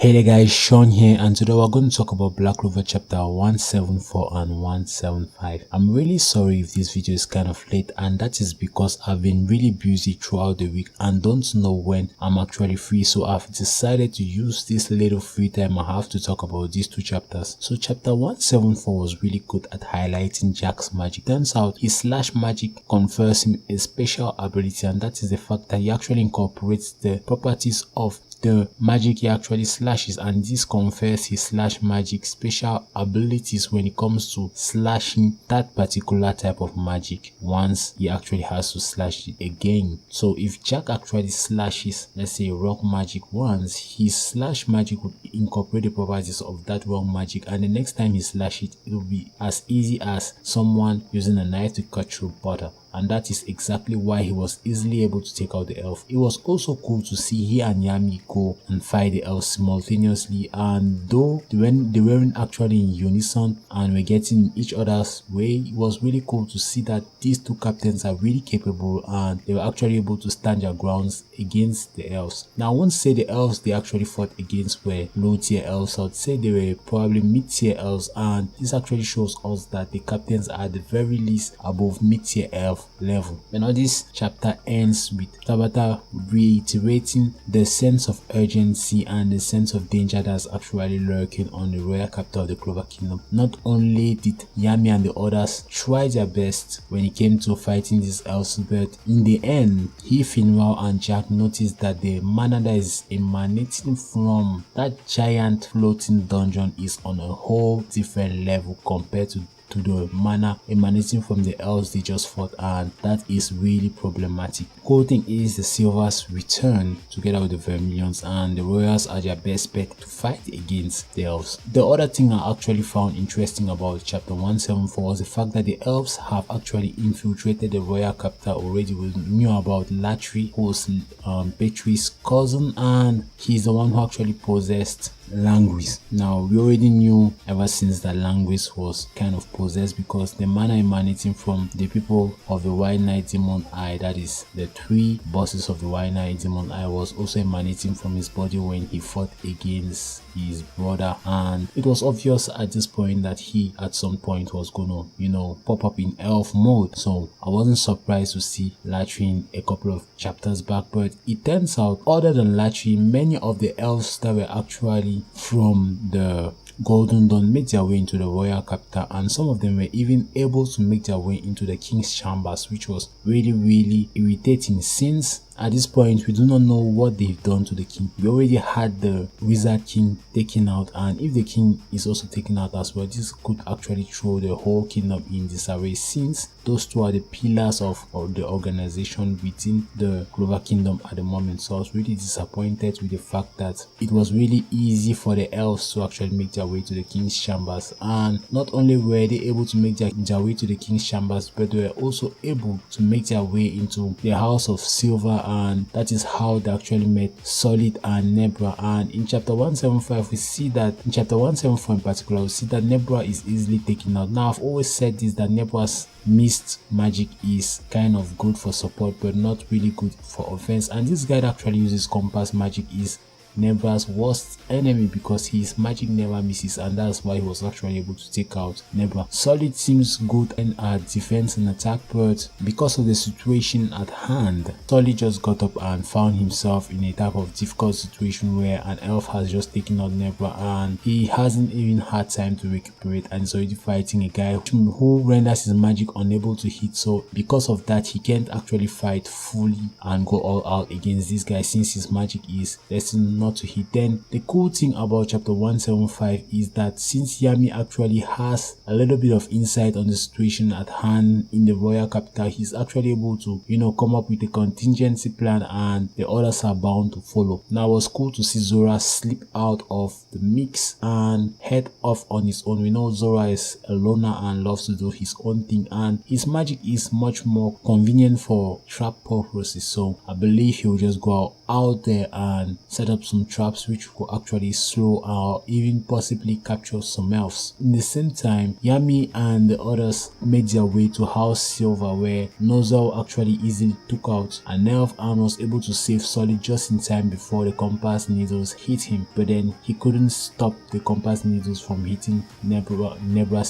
Hey there guys, Sean here, and today we're going to talk about Black Clover Chapter 174 and 175. I'm really sorry if this video is kind of late, and that is because I've been really busy throughout the week and don't know when I'm actually free, so I've decided to use this little free time I have to talk about these two chapters. So chapter 174 was really good at highlighting Jack's magic. Turns out his slash magic confers him a special ability, and that is the fact that he actually incorporates the properties of the magic he actually slashes, and this confers his slash magic special abilities when it comes to slashing that particular type of magic once he actually has to slash it again. So if Jack actually slashes, let's say, rock magic once, his slash magic would incorporate the properties of that rock magic, and the next time he slashes it will be as easy as someone using a knife to cut through butter. And that is exactly why he was easily able to take out the elf. It was also cool to see he and Yami go and fight the elves simultaneously, and though when they weren't actually in unison and were getting in each other's way, it was really cool to see that these two captains are really capable and they were actually able to stand their grounds against the elves. Now I won't say the elves they actually fought against were low tier elves, I'd say they were probably mid tier elves, and this actually shows us that the captains are at the very least above mid tier elf level. And now this chapter ends with Tabata reiterating the sense of urgency and the sense of danger that's actually lurking on the royal capital of the Clover Kingdom. Not only did Yami and the others try their best when it came to fighting these elves, but in the end, he, Finral, and Jack noticed that the mana that is emanating from that giant floating dungeon is on a whole different level compared to the mana emanating from the elves they just fought, and that is really problematic. Cool thing is the Silvers return together with the Vermilions, and the Royals are their best bet to fight against the elves. The other thing I actually found interesting about chapter 174 was the fact that the elves have actually infiltrated the royal capital already. We knew about Latri, who was Beatrice's cousin, and he's the one who actually possessed Languis. Now we already knew ever since that Languis was kind of possessed because the mana emanating from the people of the White Knight Demon Eye, that is the three bosses of the White Knight Demon Eye, was also emanating from his body when he fought against his brother, and it was obvious at this point that he at some point was gonna, pop up in elf mode. So I wasn't surprised to see Latri a couple of chapters back, but it turns out other than Latri, many of the elves that were actually from the Golden Dawn made their way into the royal capital, and some of them were even able to make their way into the king's chambers, which was really irritating, since at this point we do not know what they've done to the king. We already had the wizard king taken out, and if the king is also taken out as well, this could actually throw the whole kingdom in disarray, since those two are the pillars of the organization within the Clover Kingdom at the moment. So I was really disappointed with the fact that it was really easy for the elves to actually make their way to the king's chambers, and not only were they able to make their way to the king's chambers, but they were also able to make their way into the House of Silver, and that is how they actually met Solid and Nebra. And in chapter 175 we see that, in chapter 174 in particular, we see that Nebra is easily taken out. Now I've always said this, that Nebra's mist magic is kind of good for support but not really good for offense, and this guy that actually uses compass magic is Nebra's worst enemy because his magic never misses, and that's why he was actually able to take out Nebra. Solid seems good in defense and attack, but because of the situation at hand, Solid just got up and found himself in a type of difficult situation where an elf has just taken out Nebra and he hasn't even had time to recuperate, and is already fighting a guy who renders his magic unable to hit. So because of that, he can't actually fight fully and go all out against this guy, since his magic is destined not to hit. Then the cool thing about chapter 175 is that since Yami actually has a little bit of insight on the situation at hand in the royal capital, he's actually able to come up with a contingency plan, and the others are bound to follow. Now it was cool to see Zora slip out of the mix and head off on his own. We know Zora is a loner and loves to do his own thing, and his magic is much more convenient for trap purposes, so I believe he will just go out there and set up some some traps which could actually slow or even possibly capture some elves. In the same time, Yami and the others made their way to House Silver, where Nozel actually easily took out an elf and was able to save Solid just in time before the compass needles hit him, but then he couldn't stop the compass needles from hitting Nebra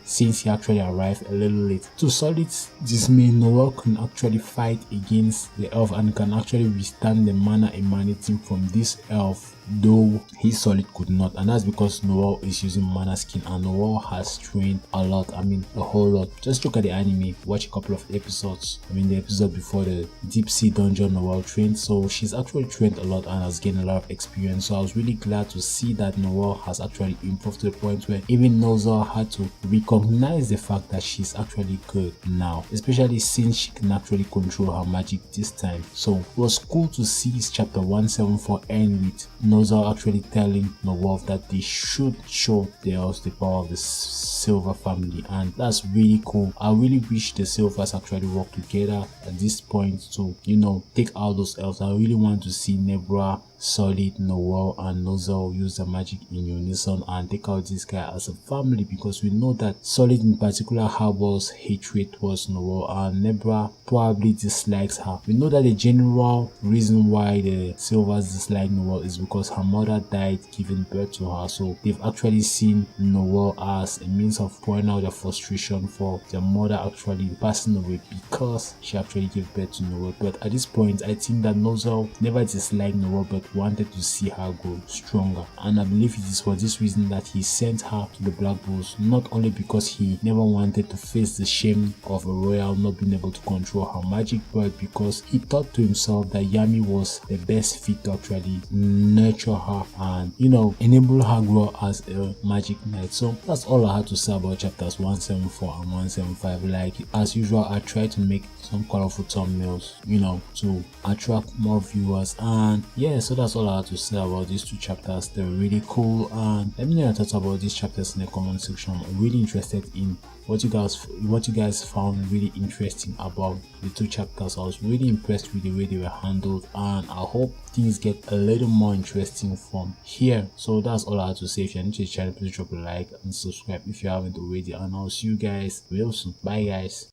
since he actually arrived a little late. To Solid's dismay, Noel can actually fight against the elf and can actually withstand the mana emanating from this elf, though his Solid could not, and that's because Noel is using mana skin and Noel has trained a lot. I mean, a whole lot. Just look at the anime, watch a couple of episodes. I mean, the episode before the deep sea dungeon, Noel trained, so she's actually trained a lot and has gained a lot of experience. So I was really glad to see that Noel has actually improved to the point where even Nozel had to recognize the fact that she's actually good now, especially since she can actually control her magic this time. So it was cool to see this chapter 174 end with Nozel actually telling Noel that they should show the elves the power of the Silver family, and that's really cool. I really wish the Silvers actually work together at this point to, you know, take out those elves. I really want to see Nebra, Solid, Noel and Nozel use their magic in unison and take out this guy as a family, because we know that Solid in particular harbors hatred towards Noel and Nebra probably dislikes her. We know that the general reason why the Silvers dislike Noel is because her mother died giving birth to her, so they've actually seen Noel as a means of pouring out their frustration for their mother actually passing away because she actually gave birth to Noel. But at this point, I think that Nozel never disliked Noel but wanted to see her grow stronger, and I believe it is for this reason that he sent her to the Black Bulls, not only because he never wanted to face the shame of a royal not being able to control her magic, but because he thought to himself that Yami was the best fit to actually nurture her and, you know, enable her grow as a magic knight. So that's all I had to say about chapters 174 and 175. Like as usual, I try to make some colorful thumbnails, you know, to attract more viewers, and yeah, so that's all I have to say about these two chapters. They're really cool, and let me know your thoughts about these chapters in the comment section. I'm really interested in what you guys found really interesting about the two chapters. I was really impressed with the way they were handled, and I hope things get a little more interesting from here. So that's all I have to say. If you're new to the channel, please drop a like and subscribe if you haven't already, and I'll see you guys real soon. Bye guys.